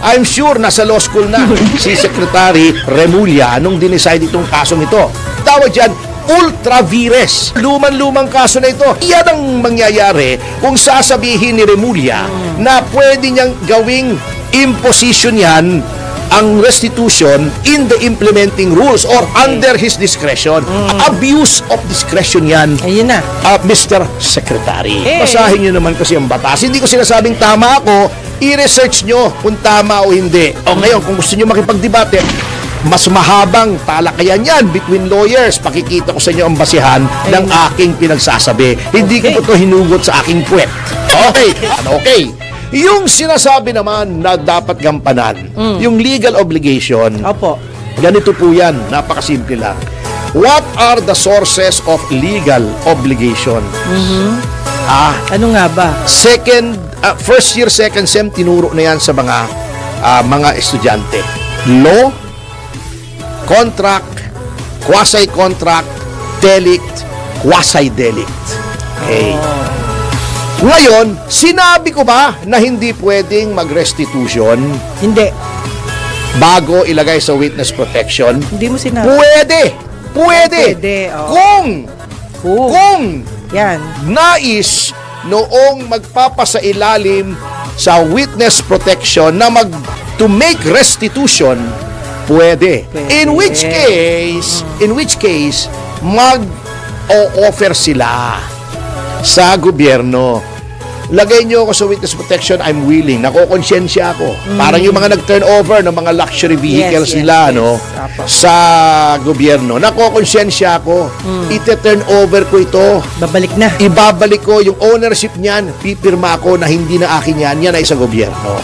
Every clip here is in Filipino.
I'm sure nasa law school na si Secretary Remulla nung dinicide itong kasong ito. Tawag dyan, ultra vires. Luman-lumang kaso na ito. Yan ang mangyayari kung sasabihin ni Remulla na pwede niyang gawing imposition yan ang restitution in the implementing rules or under his discretion. Abuse of discretion yan. Ayun na. Mr. Secretary. Basahin nyo naman kasi ang batas. Hindi ko sinasabing tama ako. I-research nyo kung tama o hindi. O ngayon, kung gusto nyo makipagdebate, mas mahabang talakayan yan between lawyers. Pakikita ko sa inyo ang basihan ng aking pinagsasabi. Hindi ko ito hinugot sa aking puwet. Okay. Okay. Yung sinasabi naman na dapat gampanan, yung legal obligation, Opo. ganito po yan, napakasimple lang. What are the sources of legal obligation? Ano nga ba? First year, second sem, tinuro na yan sa mga estudyante. Law, contract, quasi-contract, delict, quasi-delict. Okay. Ngayon, sinabi ko ba na hindi pwedeng mag-restitution? Hindi. Bago ilagay sa witness protection? Hindi mo sinabi. Pwede! Pwede, Kung yan. nais noong magpapasailalim sa witness protection na to make restitution, pwede. In which case, mag-o-offer sila sa gobyerno. Lagay nyo ako sa witness protection, I'm willing. Nakokonsensya ako. Parang yung mga nag-turn over ng mga luxury vehicles nila, no? Sa gobyerno. Nakokonsensya ako. Ite-turn over ko ito. Babalik na. Ibabalik ko yung ownership niyan. Pipirma ako na hindi na akin yan. Yan ay sa gobyerno.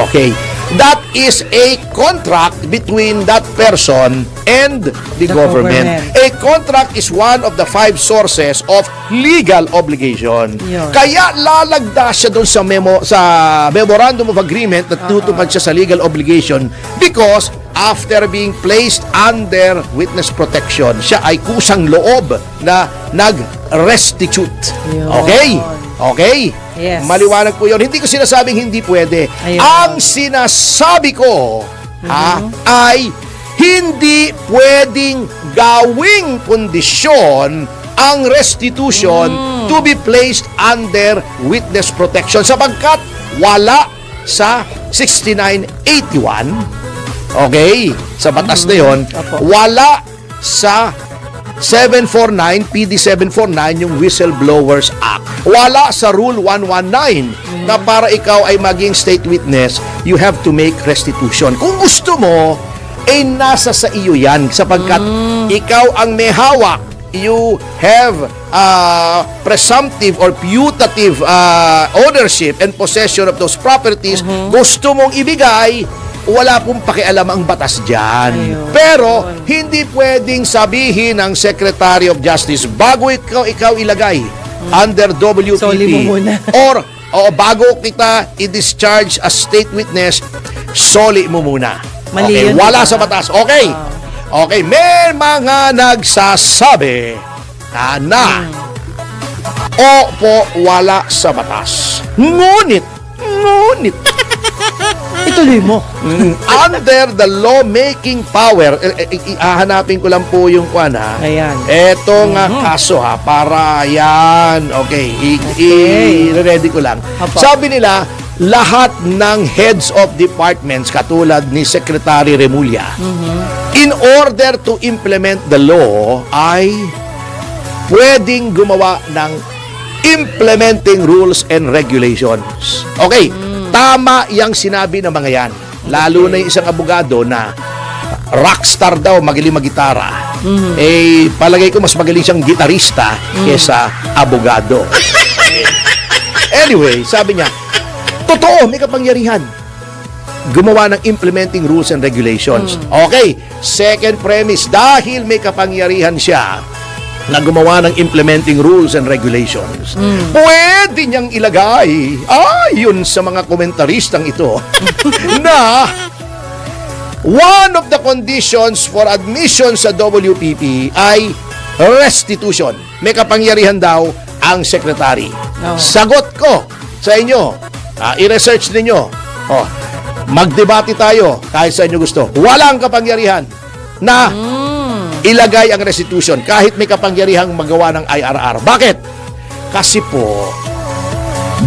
Okay. That is a contract between that person and the government. A contract is one of the 5 sources of legal obligation. Kaya lalagda siya doon sa memorandum of agreement na tutupad siya sa legal obligation because after being placed under witness protection, siya ay kusang loob na nag-restitute. Okay? Okay? Yes. Maliwanag po yun. Hindi ko sinasabing hindi pwede. Ang sinasabi ko ay hindi pwedeng gawing kondisyon ang restitution to be placed under witness protection sapagkat wala sa 6981. Okay? Sa batas na yun, wala sa 749, PD 749, yung Whistleblowers Act. Wala sa Rule 119 na para ikaw ay maging state witness, you have to make restitution. Kung gusto mo, nasa sa iyo yan sapagkat ikaw ang may hawak. You have presumptive or putative ownership and possession of those properties. Gusto mong ibigay, wala pong pakialam ang batas dyan. Pero, hindi pwedeng sabihin ng Secretary of Justice bago ikaw ilagay under WPP or bago kita i-discharge as state witness, soli mo muna. Okay, wala sa batas. Okay. Okay, may mga nagsasabi na opo, wala sa batas. Ngunit ituloy mo. Under the lawmaking power, hahanapin ko lang po yung kwan ha. Ayan. Etong kaso ha, para yan. Okay, i-ready ko lang. Sabi nila, lahat ng heads of departments katulad ni Secretary Remulla, in order to implement the law, ay pwedeng gumawa ng implementing rules and regulations. Okay, tama yung sinabi ng mga yan. Lalo na yung isang abogado na rockstar daw, magaling mag-gitara. Palagay ko mas magaling siyang gitarista kesa abogado. Anyway, sabi niya, totoo, may kapangyarihan gumawa ng implementing rules and regulations. Okay, second premise, dahil may kapangyarihan siya na gumawa ng implementing rules and regulations, pwede niyang ilagay, yun sa mga komentaristang ito, na one of the conditions for admission sa WPP ay restitution. May kapangyarihan daw ang secretary. Sagot ko sa inyo, i-research ninyo. magdebate tayo kahit sa inyo gusto. Walang kapangyarihan na ilagay ang restitution kahit may kapangyarihang magawa ng IRR. Bakit? Kasi po,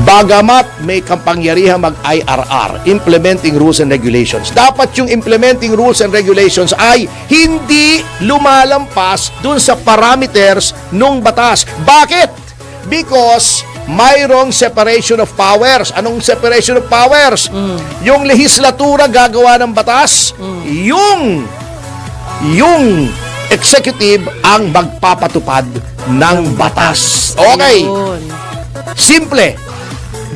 bagamat may kapangyarihang mag-IRR, implementing rules and regulations, dapat yung implementing rules and regulations ay hindi lumalampas dun sa parameters ng batas. Bakit? Because mayroong separation of powers. Anong separation of powers? Yung lehislatura gagawa ng batas, yung executive ang magpapatupad ng batas. Okay. Simple.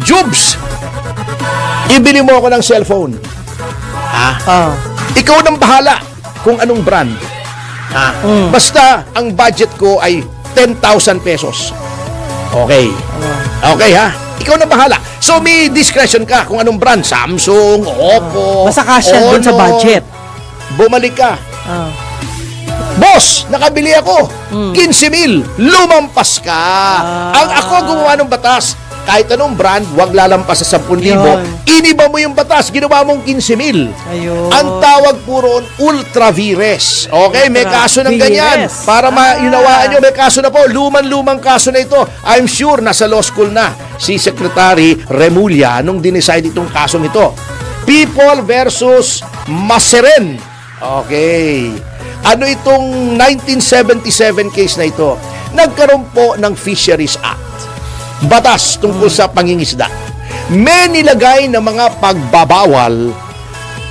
Jubs, ibili mo ako ng cellphone. Ikaw nang bahala kung anong brand. Basta ang budget ko ay 10,000 pesos. Okay. Okay ha? Ikaw na bahala. So may discretion ka kung anong brand. Samsung, Oppo, basta kasya doon sa budget. Bumalik ka. Boss, nakabili ako. 15,000. Lumampas ka. Ang ako gumawa ng batas. Kahit anong brand, huwag lalampas sa 10,000. Iniba mo yung batas, ginawa mong 15,000. Ang tawag po roon, ultra vires. Okay, may kaso ng ganyan. Para maunawaan nyo, may kaso na po. Lumang kaso na ito. I'm sure nasa law school na si Secretary Remulla nung dinicide itong kasong ito. People versus Maseren. Okay. Ano itong 1977 case na ito? Nagkaroon po ng Fisheries Act. Batas tungkol sa pangingisda. May nilagay na mga pagbabawal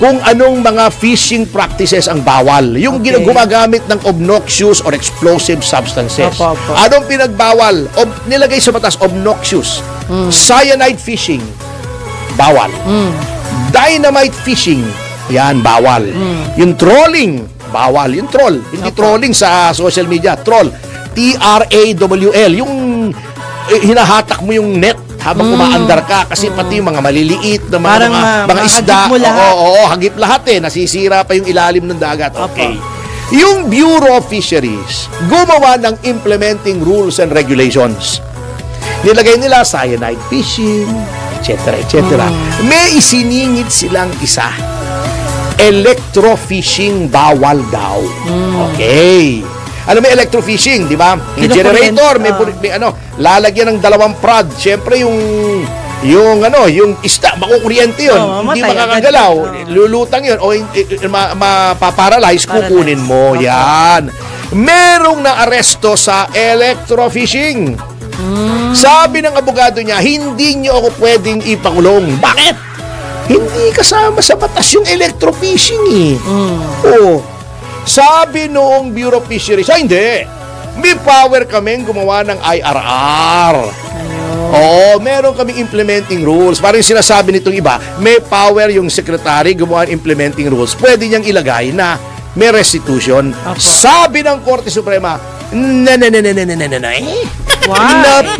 kung anong mga fishing practices ang bawal. Yung gumagamit ng obnoxious or explosive substances. Anong pinagbawal? Nilagay sa batas, obnoxious. Cyanide fishing, bawal. Dynamite fishing, yan, bawal. Yung trolling, bawal. Yung troll, hindi trolling sa social media, troll. TRAWL, yung hinahatak mo yung net habang umaandar ka kasi pati yung mga maliliit na mga isda, hagip lahat nasisira pa yung ilalim ng dagat. Okay. Yung Bureau of Fisheries gumawa ng implementing rules and regulations. Nilagay nila cyanide fishing, etc. May isiningit silang isa. Electrofishing bawal daw. Okay. Ano, may electrofishing, di ba? May generator, may lalagyan ng 2 prod. Siyempre yung isda, makukuryente yun. Hindi makakagalaw. Lulutang yun. O mapaparalyze, kukunin mo. Yan. Merong na-aresto sa electrofishing. Sabi ng abogado niya, hindi niyo ako pwedeng ipakulong. Bakit? Hindi kasama sa batas yung electrofishing Sabi noong Bureau of Fisheries, hindi. May power kaming gumawa ng IRR. Meron kaming implementing rules. Parang sinasabi nitong iba, may power yung secretary gumawa ng implementing rules. Pwede niyang ilagay na may restitution. Sabi ng Korte Suprema, na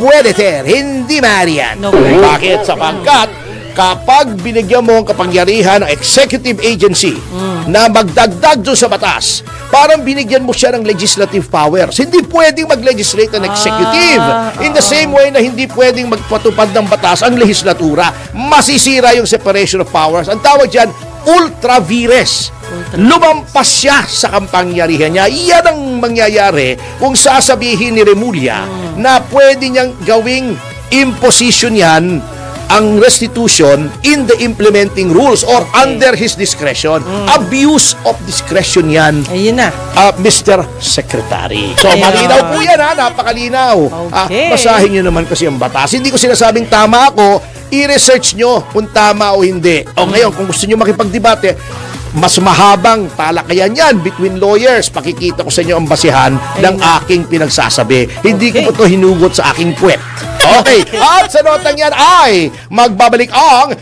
pwede, sir. Hindi marian. Bakit? Sapagkat kapag binigyan mo ang kapangyarihan ng executive agency na magdagdag doon sa batas, parang binigyan mo siya ng legislative powers. Hindi pwedeng mag-legislate ang executive. In the same way na hindi pwedeng magpatupad ng batas ang legislatura. Masisira yung separation of powers. Ang tawag dyan, ultra vires. Lumampas siya sa kapangyarihan niya. Iyan ang mangyayari kung sasabihin ni Remulla na pwede niyang gawing imposition yan ang restitution in the implementing rules or under his discretion. Abuse of discretion yan. Ayun na. Mr. Secretary. So, malinaw po yan napakalinaw. Basahin nyo naman kasi ang batas. Hindi ko sinasabing tama ako, i-research nyo kung tama o hindi. O ngayon, kung gusto nyo makipagdebate, mas mahabang talakayan yan between lawyers. Pakikita ko sa inyo ang basihan ng aking pinagsasabi. Hindi ko po ito hinugot sa aking puwet. Okay. At sa notang yan ay magbabalik ang